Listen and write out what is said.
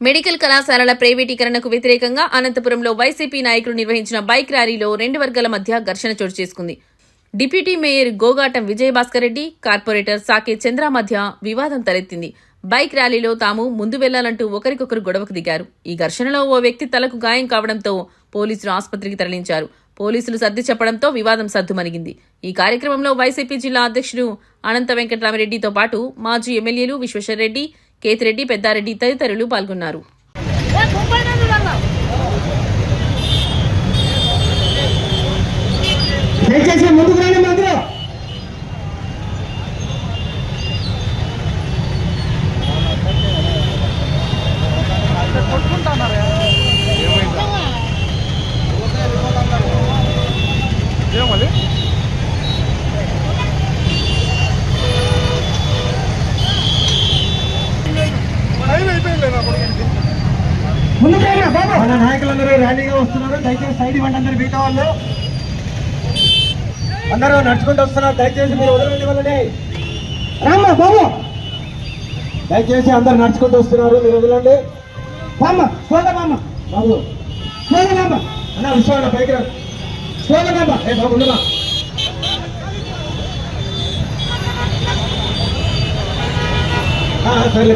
Medical కళాశాలల ప్రైవేటీకరణకు వ్యతిరేకంగా అనంతపురంలో వైసీపీ నాయకులు నిర్వహించిన బైక్ ర్యాలీలో 2 వర్గాల మధ్య ఘర్షణ చోటు చేసుకుంది. Deputy mayor Gogatam Vijayabhaskar Reddy, corporator Sake Chandra మధ్య వివాదం తలెత్తింది. బైక్ ర్యాలీలో తాము ముందు వెళ్లాలంటూ ఒకరికొకరు గొడవకు దిగారు. ఈ ఘర్షణలో ఓ వ్యక్తి తలకు గాయం కావడంతో పోలీసులు ఆసుపత్రికి తరలించారు. పోలీసులు సర్ది చెప్పడంతో వివాదం సద్దుమణిగింది. ఈ కార్యక్రమంలో వైసీపీ జిల్లా అధ్యక్షుడు అనంత వెంకటరామిరెడ్డితో పాటు మాజీ ఎమ్మెల్యేలు విశ్వేశ్వరరెడ్డి, కేతిరెడ్డి, పెద్దారెడ్డి తదితరులు పాల్గొన్నారు. మన నాయకులందరూ ర్యాలీగా వస్తున్నారు. దయచేసి సైడ్ ఇవ్వండి. అందరూ మిగతా వాళ్ళు అందరూ నడుచుకుంటూ వస్తున్నారు. దయచేసి మీరు వదలండి వాళ్ళని. రామ్మా బాబు, దయచేసి అందరు నడుచుకుంటూ వస్తున్నారు. మీరు వదలండి. బామ్మ స్లోగా, బామ్మ బాబు స్లోగా, బామ్మ అన్న విశ్వాల పైకి రా. స్లోగా బామ్మ. ఏ బాబు ఉండమా. సరే